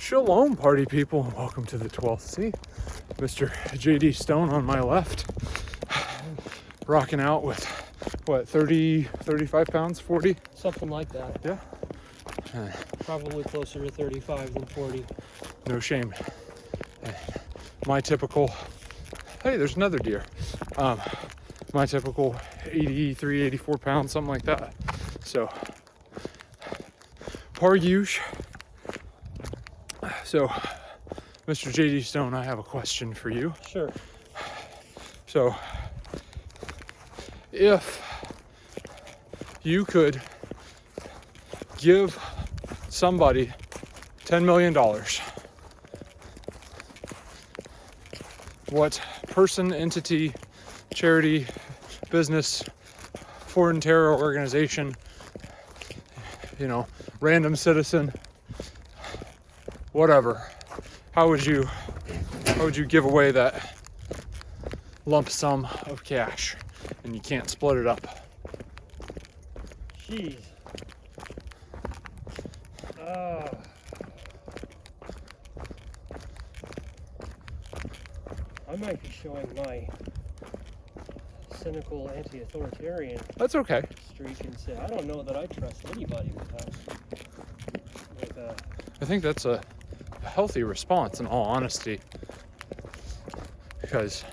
Shalom, party people, and welcome to the 12th C. Mr. JD Stone on my left, rocking out with, what, 35 pounds, 40? Something like that. Yeah. Probably closer to 35 than 40. No shame. My typical, hey, there's another deer. My typical 83, 84 pounds, something like that. So, par usual. So, Mr. JD Stone, I have a question for you. Sure. So, if you could give somebody $10 million, what person, entity, charity, business, foreign terror organization, random citizen, whatever, how would you give away that lump sum of cash, and you can't split it up? Jeez. I might be showing my cynical anti-authoritarian That's okay. streak and say I don't know that I trust anybody with that. I think that's a healthy response, in all honesty, because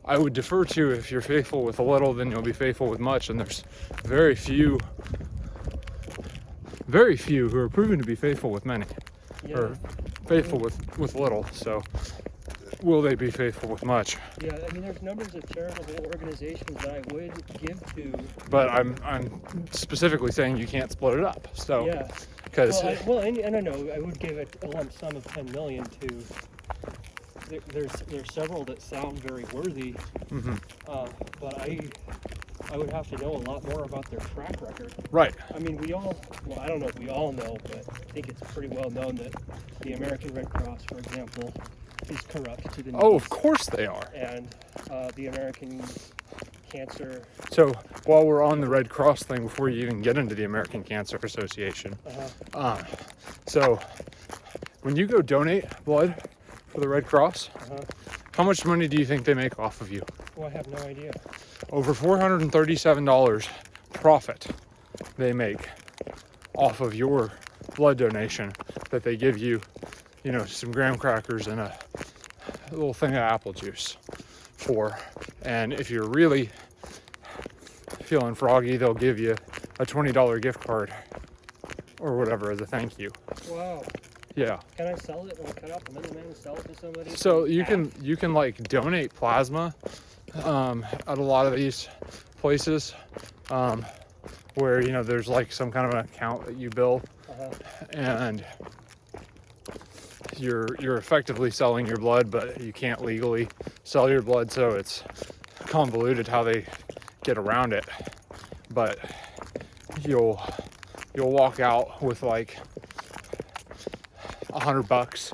I would defer to, if you're faithful with a little, then you'll be faithful with much, and there's very few who are proven to be faithful with many, or faithful with little. So will they be faithful with much? Yeah, I mean, there's numbers of charitable organizations that I would give to. But I'm specifically saying you can't split it up. So yeah, because and I know I would give it a lump sum of 10 million to. There's several that sound very worthy, but I would have to know a lot more about their track record. Right. I mean, I don't know if we all know, but I think it's pretty well known that the American Red Cross, for example, is corrupt to the knees. Oh, of course they are. And the American Cancer. So while we're on the Red Cross thing, before you even get into the American Cancer Association, so when you go donate blood for the Red Cross, how much money do you think they make off of you? Well, I have no idea. Over $437 profit they make off of your blood donation that they give you, some graham crackers and a little thing of apple juice for. And if you're really feeling froggy, they'll give you a $20 gift card or whatever as a thank you. Wow. Yeah. Can I sell it? I'll cut out the middleman and sell it to somebody? So you can like donate plasma at a lot of these places where there's like some kind of an account that you bill, and you're effectively selling your blood, but you can't legally sell your blood, so it's convoluted how they get around it. But you'll walk out with like $100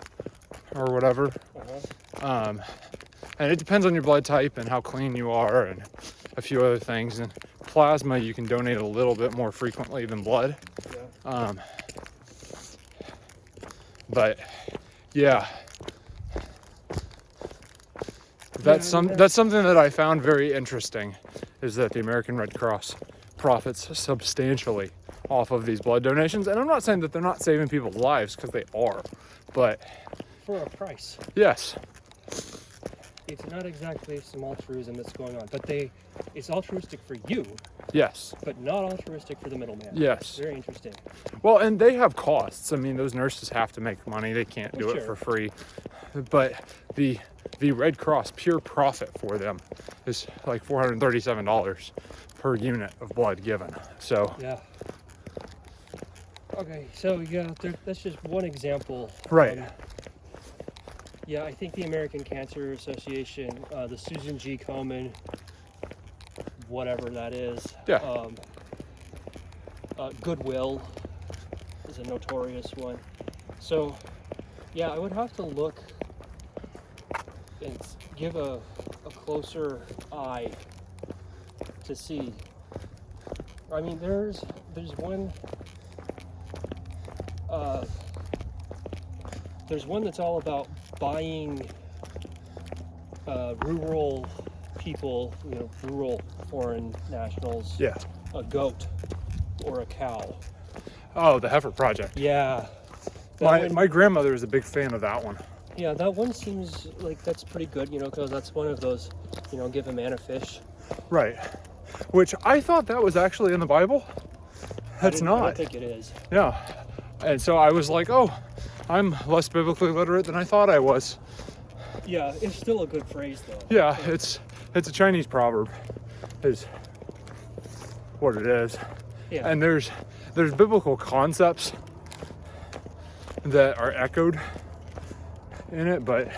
or whatever. And it depends on your blood type and how clean you are and a few other things. And plasma you can donate a little bit more frequently than blood. But yeah, that's something that I found very interesting, is that the American Red Cross profits substantially off of these blood donations. And I'm not saying that they're not saving people's lives, because they are, but for a price. Yes. It's not exactly some altruism that's going on, but it's altruistic for you. Yes. But not altruistic for the middleman. Yes. Very interesting. Well, and they have costs. I mean, those nurses have to make money. They can't do it for free. But the Red Cross, pure profit for them is like $437 per unit of blood given. So yeah. Okay, so yeah, that's just one example. Right. Yeah, I think the American Cancer Association, the Susan G. Komen, whatever that is. Yeah. Goodwill is a notorious one. So, yeah, I would have to look and give a closer eye to see. I mean, there's one There's one that's all about buying rural people, rural foreign nationals, Yeah. a goat or a cow. Oh, the heifer project. Yeah. My grandmother is a big fan of that one. Yeah, that one seems like that's pretty good, because that's one of those, give a man a fish. Right. Which I thought that was actually in the Bible. That's not. I don't think it is. Yeah. And so I was like, oh, I'm less biblically literate than I thought I was. Yeah, it's still a good phrase though. Yeah, it's a Chinese proverb, is what it is. Yeah. And there's biblical concepts that are echoed in it, but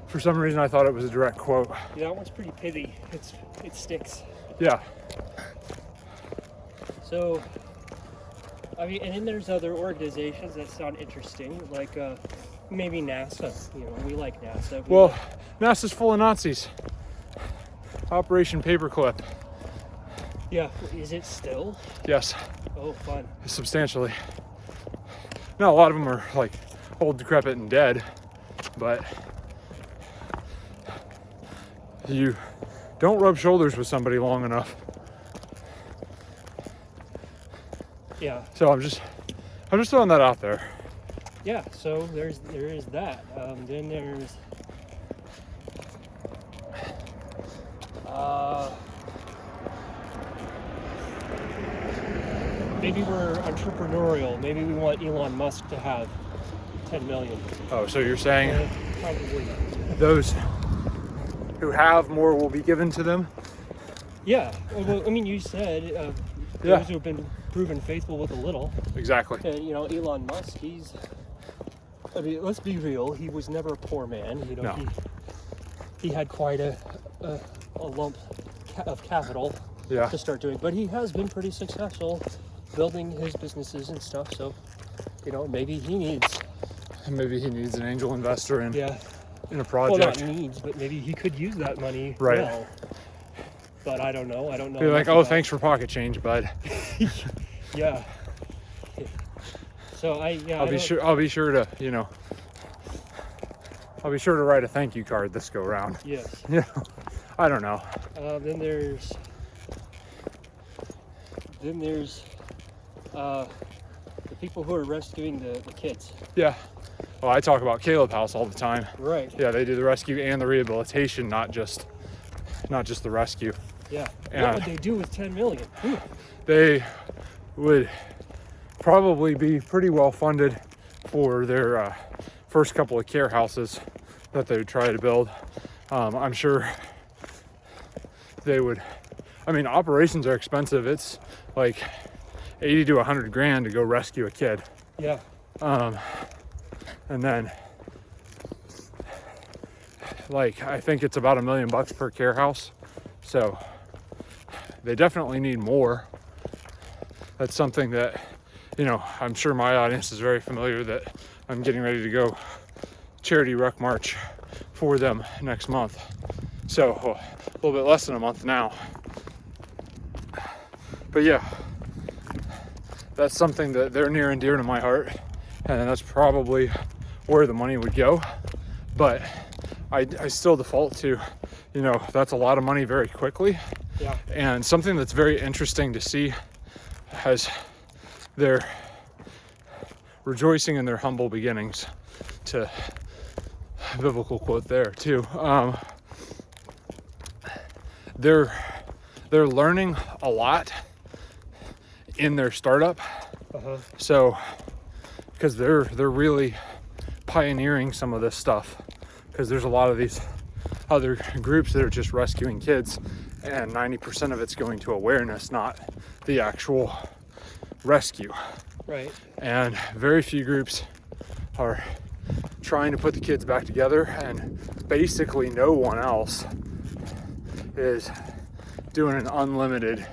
for some reason I thought it was a direct quote. Yeah, that one's pretty pithy. It sticks. Yeah. So, I mean, and then there's other organizations that sound interesting, like maybe NASA. We like NASA. Well, NASA's full of Nazis. Operation Paperclip. Yeah, is it still? Yes. Oh, fun. Substantially. Now a lot of them are like old, decrepit, and dead, but you don't rub shoulders with somebody long enough. Yeah. So I'm just throwing that out there. Yeah. So there is that. Then there's maybe we're entrepreneurial. Maybe we want Elon Musk to have 10 million. Oh, so you're saying Probably. those who have more will be given to them? Yeah. Well, I mean, you said Yeah. those who have been proven faithful with a little. Exactly. And Elon Musk, let's be real. He was never a poor man. No. He had quite a lump of capital Yeah. to start doing, but he has been pretty successful building his businesses and stuff. So, maybe he needs. Maybe he needs an angel investor in a Well, project. not needs, but maybe he could use that money. Right. Well. But I don't know. Be like, oh, thanks for pocket change, bud. Yeah. So I'll be sure to I'll be sure to write a thank you card this go round. Yes. I don't know. Then there's the people who are rescuing the kids. Yeah. Well, I talk about Kaleb House all the time. Right. Yeah, they do the rescue and the rehabilitation, not just the rescue. Yeah. Yeah. What would they do with 10 million? Whew. They would probably be pretty well funded for their first couple of care houses that they would try to build. I'm sure they would. I mean, operations are expensive. It's like 80 to 100 grand to go rescue a kid. Yeah. And then I think it's about $1 million per care house. So they definitely need more. That's something that, I'm sure my audience is very familiar that I'm getting ready to go charity ruck march for them next month. So a little bit less than a month now. But yeah, that's something that they're near and dear to my heart. And that's probably where the money would go. But I still default to, that's a lot of money very quickly. Yeah. And something that's very interesting to see as they're rejoicing in their humble beginnings, to biblical quote there too. They're learning a lot in their startup. Uh-huh. So, because they're really pioneering some of this stuff, because there's a lot of these other groups that are just rescuing kids, and 90% of it's going to awareness, not the actual rescue. Right. And very few groups are trying to put the kids back together, and basically no one else is doing an unlimited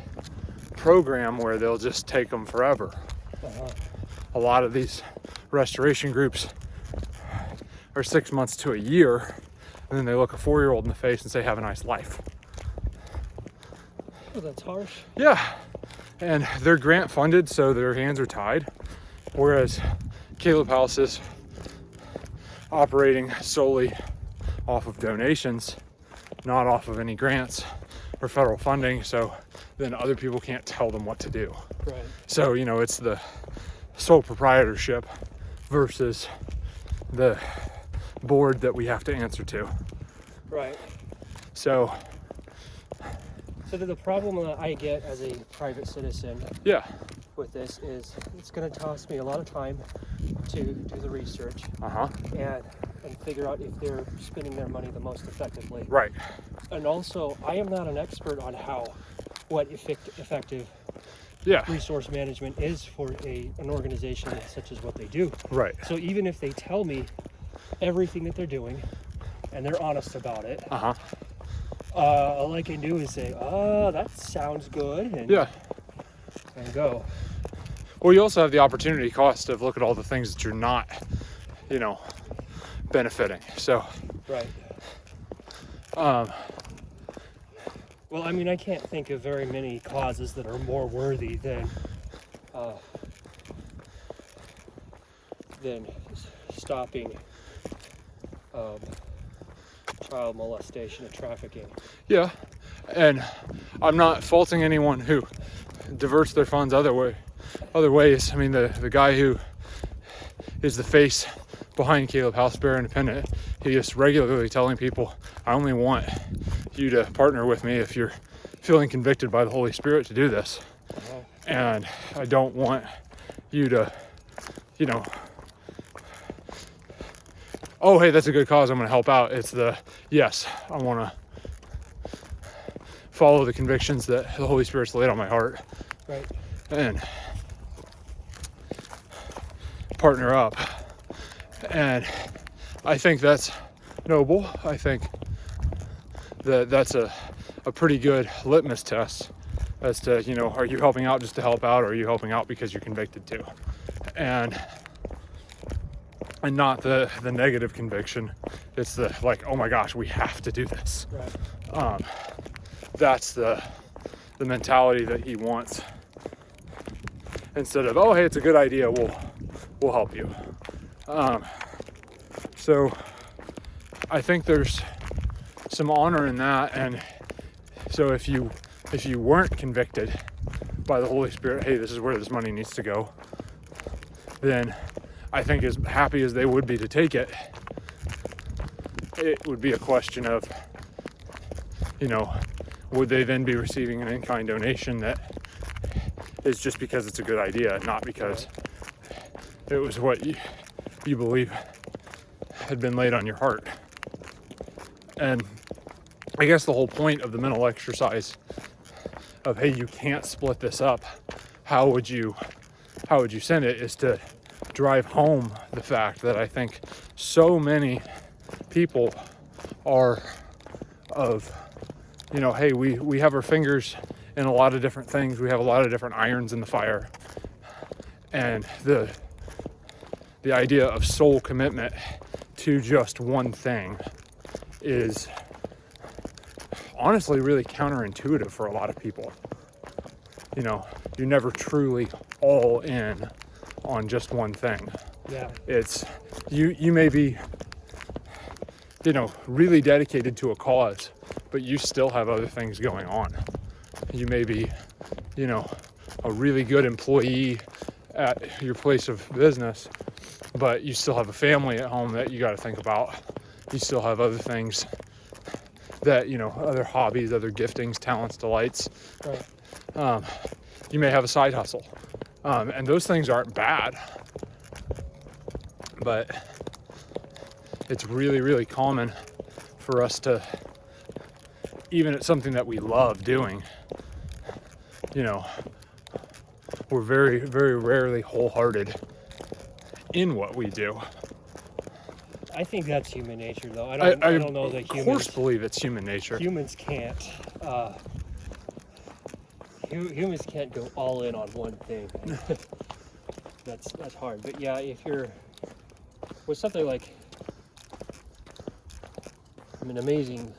program where they'll just take them forever. Uh-huh. A lot of these restoration groups are 6 months to a year, and then they look a 4-year-old in the face and say, have a nice life. Oh, that's harsh. Yeah, and they're grant funded, so their hands are tied. Whereas Kaleb House is operating solely off of donations, not off of any grants or federal funding, so then other people can't tell them what to do. Right. So, you know, it's the sole proprietorship versus the board that we have to answer to. Right. So the problem that I get as a private citizen yeah. with this is it's going to cost me a lot of time to do the research and figure out if they're spending their money the most effectively. Right. And also, I am not an expert on what effective Yeah. resource management is for an organization such as what they do. Right. So even if they tell me everything that they're doing and they're honest about it, all I can do is say, that sounds good, and go. Well, you also have the opportunity cost of look at all the things that you're not, you know, benefiting. So Right. Well, I mean, I can't think of very many causes that are more worthy than stopping child molestation and trafficking. yeah, and I'm not faulting anyone who diverts their funds other ways. I mean, the guy who is the face behind Kaleb House Bear Independent, he is regularly telling people, I only want you to partner with me if you're feeling convicted by the Holy Spirit to do this. And I don't want you to, you know, oh, hey, that's a good cause, I'm going to help out. It's yes, I want to follow the convictions that the Holy Spirit's laid on my heart. Right. And partner up. And I think that's noble. I think that's a pretty good litmus test as to, you know, are you helping out just to help out, or are you helping out because you're convicted to? And not the negative conviction. It's the like, oh my gosh, we have to do this. Right. That's the mentality that he wants, instead of, oh hey, it's a good idea, we'll help you. So I think there's some honor in that. And so if you weren't convicted by the Holy Spirit, hey, this is where this money needs to go, then I think as happy as they would be to take it, it would be a question of, you know, would they then be receiving an in-kind donation that is just because it's a good idea, not because it was what you believe had been laid on your heart. And I guess the whole point of the mental exercise of, hey, you can't split this up, how would you send it, is to drive home the fact that I think so many people are of, you know, hey, we have our fingers in a lot of different things, we have a lot of different irons in the fire, and the idea of sole commitment to just one thing is honestly really counterintuitive for a lot of people. You know, you're never truly all in on just one thing. Yeah. It's you may be, you know, really dedicated to a cause, but you still have other things going on. You may be, you know, a really good employee at your place of business, but you still have a family at home that you got to think about. You still have other things that, you know, other hobbies, other giftings, talents, delights. Right. You may have a side hustle. And those things aren't bad, but it's really, really common for us to, even at something that we love doing, you know, we're very, very rarely wholehearted in what we do. I think that's human nature, though. I don't know that humans... Of course believe it's human nature. Humans can't... humans can't go all in on one thing. That's hard. But yeah, if you're... with something like... an amazing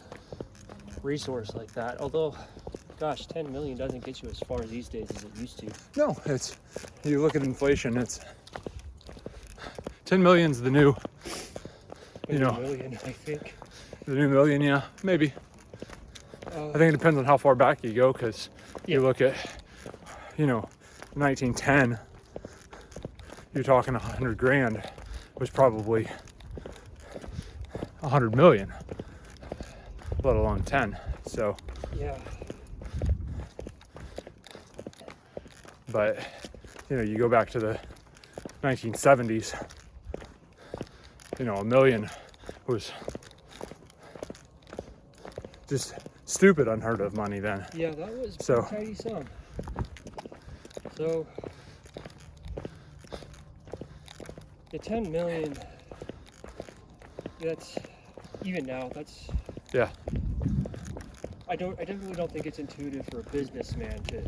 resource like that, although... gosh, 10 million doesn't get you as far these days as it used to. No, it's, you look at inflation, it's 10 million's the new You know, million, I think. The new million, yeah, maybe. I think it depends on how far back you go, because you look at, 1910, you're talking 100 grand was probably 100 million, let alone 10. So, yeah. But, you go back to the 1970s, a million was just stupid, unheard of money then. Yeah, that was a tidy sum. So, the 10 million, that's, even now, that's... Yeah. I definitely don't think it's intuitive for a businessman to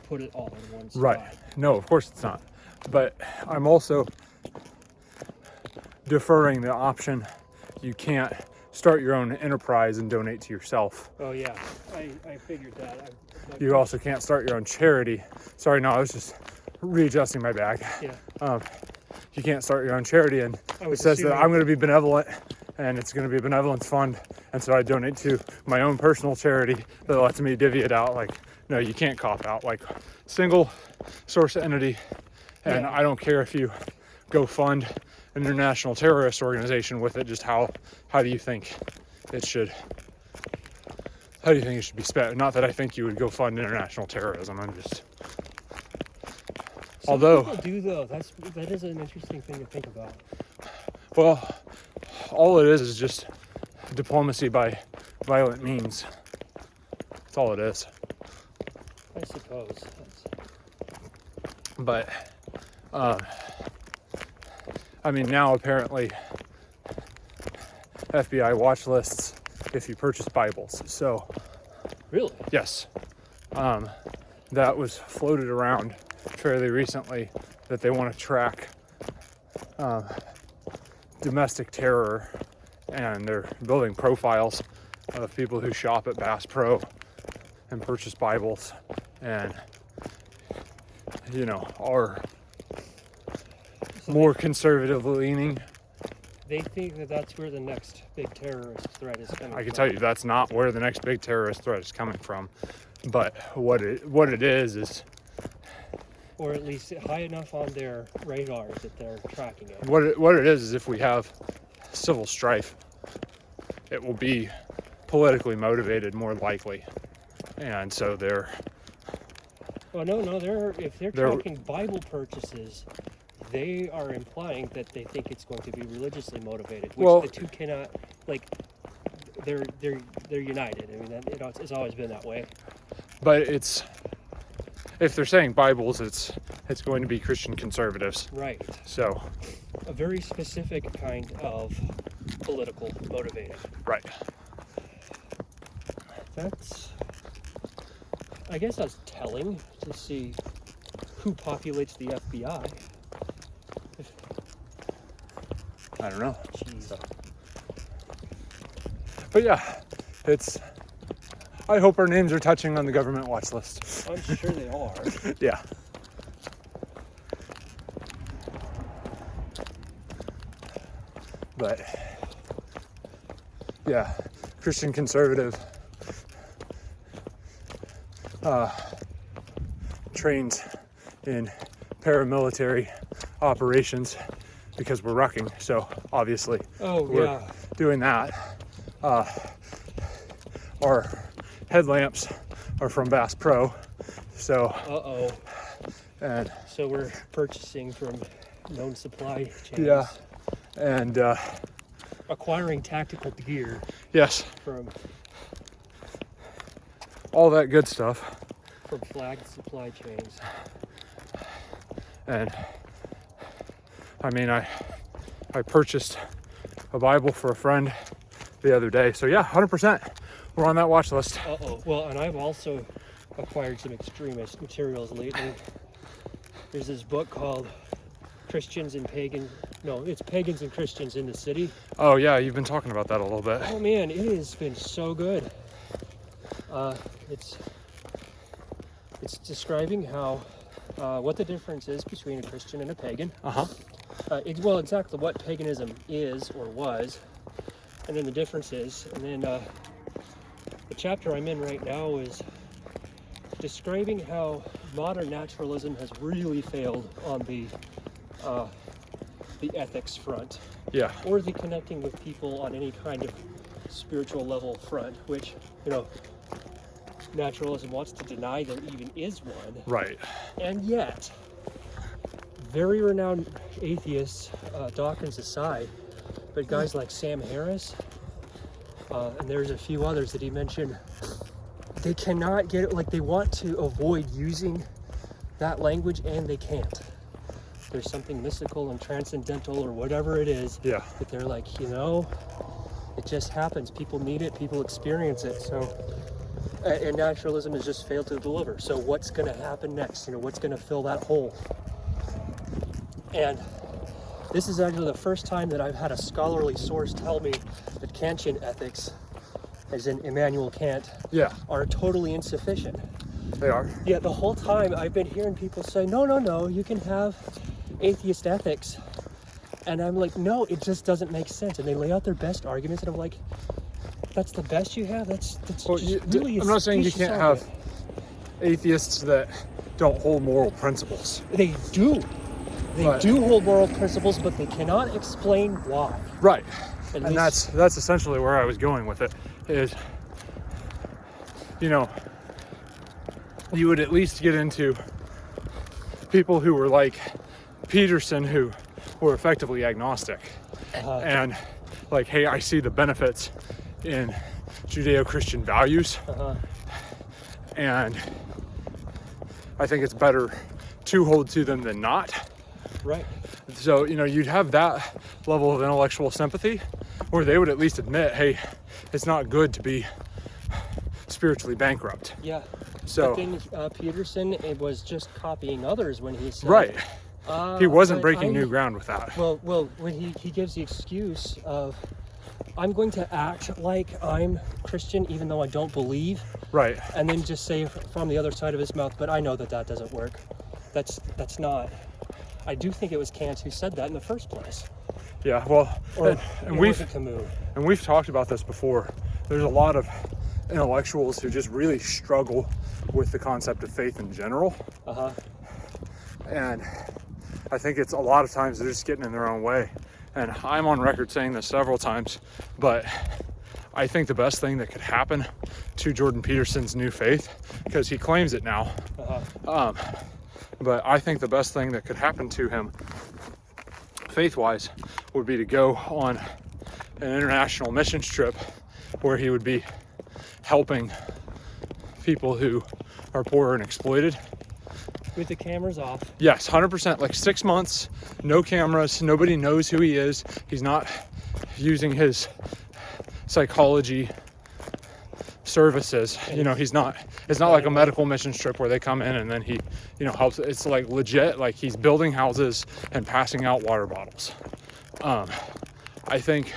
put it all in one spot. Right. No, of course it's not. But I'm also deferring the option. You can't start your own enterprise and donate to yourself. Oh yeah, I figured that. You also can't start your own charity. Sorry, no, I was just readjusting my bag. Yeah. You can't start your own charity, and it says that I'm going to be benevolent, and it's going to be a benevolence fund, and so I donate to my own personal charity that lets me divvy it out. Like, no, you can't cop out. Like, single source entity, and I don't care if you go fund an international terrorist organization with it. Just how do you think it should? How do you think it should be spent? Not that I think you would go fund international terrorism. I'm just. Some people do though. That is an interesting thing to think about. Well, all it is just diplomacy by violent means. That's all it is. I suppose. But, now apparently FBI watch lists if you purchase Bibles. So, really? Yes. That was floated around fairly recently, that they want to track domestic terror, and they're building profiles of people who shop at Bass Pro and purchase Bibles and are more conservative leaning. They think that that's where the next big terrorist threat is coming from. I can tell you that's not where the next big terrorist threat is coming from. But what it is, or at least high enough on their radars that they're tracking it. What it is if we have civil strife, it will be politically motivated more likely. And so they're... Oh, no, if they're tracking Bible purchases, they are implying that they think it's going to be religiously motivated, which the two cannot, they're united. I mean, it's always been that way. But if they're saying Bibles, it's going to be Christian conservatives. Right. So. A very specific kind of political motivated. Right. I guess that's telling to see who populates the FBI. I don't know. Jeez. So. But yeah, I hope our names are touching on the government watch list. I'm sure they are. Yeah. But yeah, Christian conservative trains in paramilitary operations because we're rucking. So obviously we're doing that. Our headlamps are from Bass Pro. So and so we're purchasing from known supply chains. Yeah. And acquiring tactical gear. Yes. From all that good stuff. From flagged supply chains. And I purchased a Bible for a friend the other day. So yeah, 100%. We're on that watch list. Well, and I've also acquired some extremist materials lately. There's this book called Pagans and Christians in the City. Oh yeah, you've been talking about that a little bit. Oh man, it has been so good. It's describing how what the difference is between a Christian and a pagan. Well, exactly what paganism is or was, and then the differences. And then the chapter I'm in right now is describing how modern naturalism has really failed on the ethics front. Yeah. Or the connecting with people on any kind of spiritual level front, which, you know, naturalism wants to deny there even is one. Right. And yet, very renowned atheists, Dawkins aside, but guys like Sam Harris, and there's a few others that he mentioned, they cannot get it, like they want to avoid using that language and they can't. There's something mystical and transcendental or whatever it is. Yeah. But they're like, you know, it just happens. People need it, people experience it. So, and naturalism has just failed to deliver. So what's going to happen next? You know, what's going to fill that hole? And this is actually the first time that I've had a scholarly source tell me that Kantian ethics, as in Immanuel Kant, Yeah. are totally insufficient. They are. Yeah, the whole time I've been hearing people say, no, you can have atheist ethics. And I'm like, no, it just doesn't make sense. And they lay out their best arguments, and I'm like, that's the best you have? That's Well, just really I'm not saying you can't have atheists that don't hold moral principles. They do. They But- do hold moral principles, but they cannot explain why. Right. At And least- that's essentially where I was going with it, is, you know, you would at least get into people who were like Peterson, who were effectively agnostic. And like, hey, I see the benefits in Judeo-Christian values. And I think it's better to hold to them than not. Right. So, you know, you'd have that level of intellectual sympathy where they would at least admit, hey, it's not good to be spiritually bankrupt. Yeah. So, But then Peterson, it was just copying others when he said, right. He wasn't but breaking I'm- new ground with that. Well, when he gives the excuse of, I'm going to act like I'm Christian even though I don't believe, Right. and then just say from the other side of his mouth, but I know that doesn't work. That's not. I do think it was Kant who said that in the first place. Yeah, well, Or and Camus. we've talked about this before. There's a lot of intellectuals who just really struggle with the concept of faith in general. And I think it's a lot of times they're just getting in their own way. And I'm on record saying this several times, but I think the best thing that could happen to Jordan Peterson's new faith, because he claims it now, but I think the best thing that could happen to him faith-wise would be to go on an international missions trip where he would be helping people who are poor and exploited. With the cameras off. Yes, 100%, like 6 months, no cameras, nobody knows who he is. He's not using his psychology services. You know, it's not like a medical missions trip where they come in and then he, you know, helps. It's like legit, like he's building houses and passing out water bottles. I think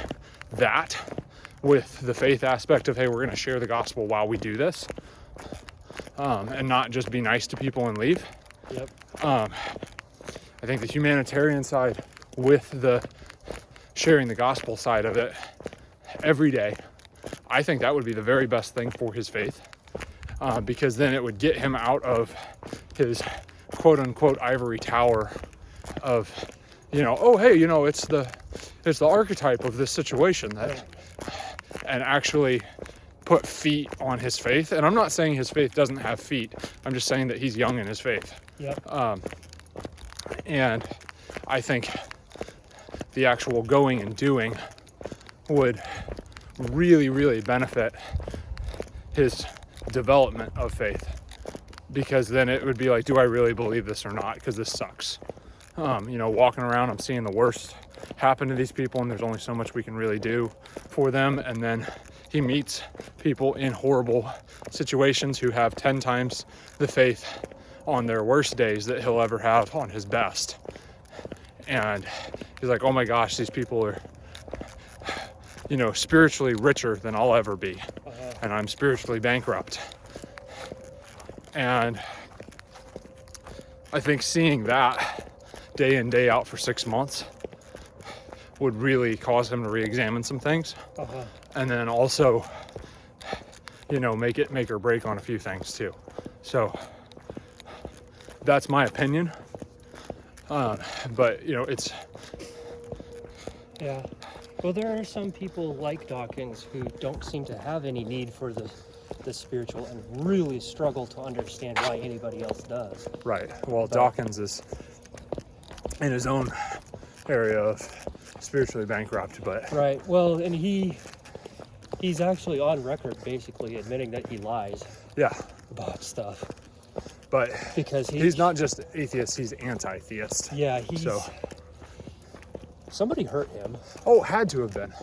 that with the faith aspect of, hey, we're going to share the gospel while we do this, and not just be nice to people and leave. Yep. I think the humanitarian side with the sharing the gospel side of it every day, I think that would be the very best thing for his faith, because then it would get him out of his quote unquote ivory tower of, you know, oh, hey, you know, it's the archetype of this situation, that, and actually put feet on his faith. And I'm not saying his faith doesn't have feet. I'm just saying that he's young in his faith. Yep. And I think the actual going and doing would really, really benefit his development of faith, because then it would be like, do I really believe this or not? Because this sucks. You know, walking around, I'm seeing the worst happen to these people, and there's only so much we can really do for them. And then he meets people in horrible situations who have 10 times the faith on their worst days that he'll ever have on his best. And he's like, oh my gosh, these people are, you know, spiritually richer than I'll ever be. And I'm spiritually bankrupt. And I think seeing that day in, day out for 6 months would really cause him to re-examine some things. And then also, you know, make or break on a few things too. So that's my opinion. But, you know, it's... Yeah. Well, there are some people like Dawkins who don't seem to have any need for the spiritual and really struggle to understand why anybody else does. Right. Well, Dawkins is in his own area of spiritually bankrupt, but... Right. Well, and he's actually on record basically admitting that he lies. Yeah. About stuff. But because he's not just atheist, he's anti-theist. Yeah, so somebody hurt him. Oh, had to have been.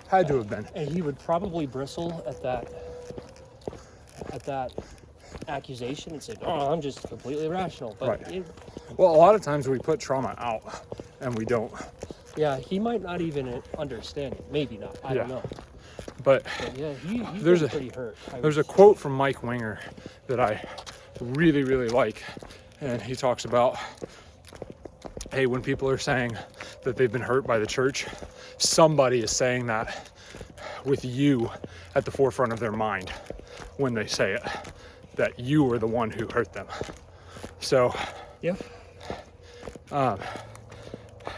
Had to have been. And he would probably bristle at that accusation and say, "Oh, I'm just completely rational." But right. Well, a lot of times we put trauma out and we don't. Yeah, he might not even understand it. Maybe not. I don't know. But yeah, he's pretty hurt. There's a quote from Mike Winger that I really, really like. And he talks about, hey, when people are saying that they've been hurt by the church, somebody is saying that with you at the forefront of their mind when they say it, that you were the one who hurt them. So, yeah.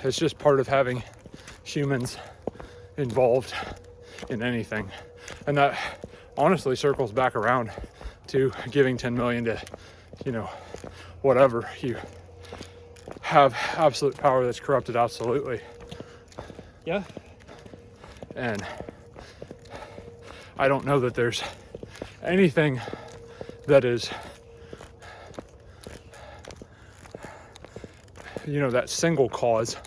It's just part of having humans involved in anything. And that honestly circles back around to giving 10 million to, you know, whatever. You have absolute power that's corrupted absolutely. Yeah. And I don't know that there's anything that is, you know, that single cause.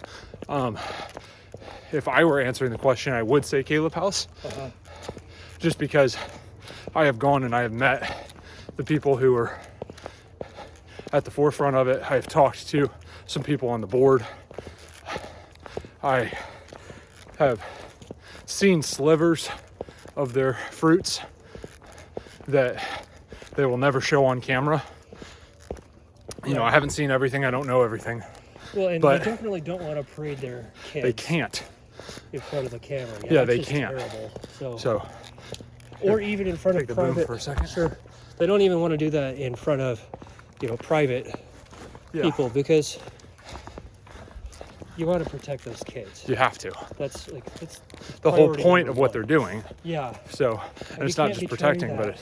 If I were answering the question, I would say Kaleb House. Just because I have gone and I have met the people who are at the forefront of it. I have talked to some people on the board. I have seen slivers of their fruits that they will never show on camera. You know, I haven't seen everything. I don't know everything. Well, and but they definitely don't want to parade their kids. They can't. In front of the camera. Yeah, they can't. Terrible. So, or even in front of private. For a second. Sure. They don't even want to do that in front of, you know, private people because you want to protect those kids. You have to. That's like it's the whole point of what they're doing. Yeah. So, and it's not just protecting, but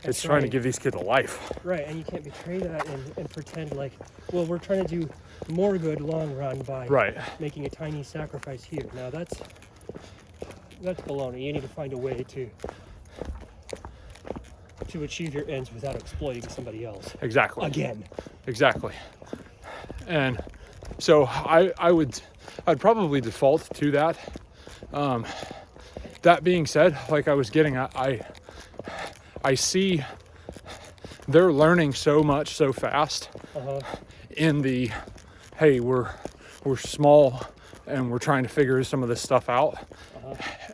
it's trying to give these kids a life. Right, and you can't betray that and pretend like, well, we're trying to do more good long run by making a tiny sacrifice here. Now that's baloney. You need to find a way to achieve your ends without exploiting somebody else. Exactly. Again. Exactly. And so I'd probably default to that. That being said, like I was getting at, I see they're learning so much so fast in the, hey, we're small and we're trying to figure some of this stuff out.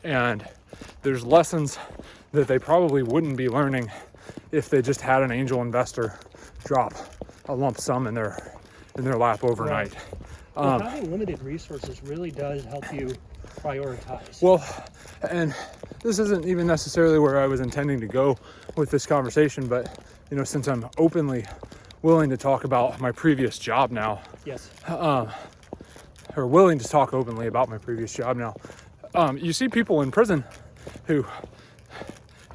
And there's lessons that they probably wouldn't be learning if they just had an angel investor drop a lump sum in their lap overnight. Well, having limited resources really does help you prioritize. Well, and this isn't even necessarily where I was intending to go with this conversation, but you know, since I'm openly willing to talk about my previous job now, or willing to talk openly about my previous job now, you see people in prison who,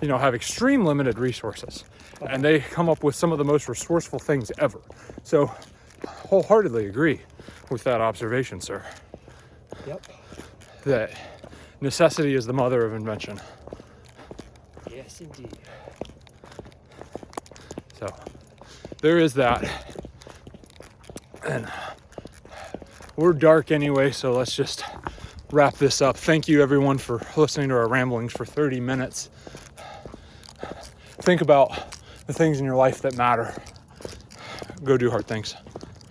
you know, have extreme limited resources, and they come up with some of the most resourceful things ever. So, wholeheartedly agree with that observation, sir. Yep. That necessity is the mother of invention. Yes, indeed. So, there is that. And we're dark anyway, so let's just wrap this up. Thank you, everyone, for listening to our ramblings for 30 minutes. Think about the things in your life that matter. Go do hard things.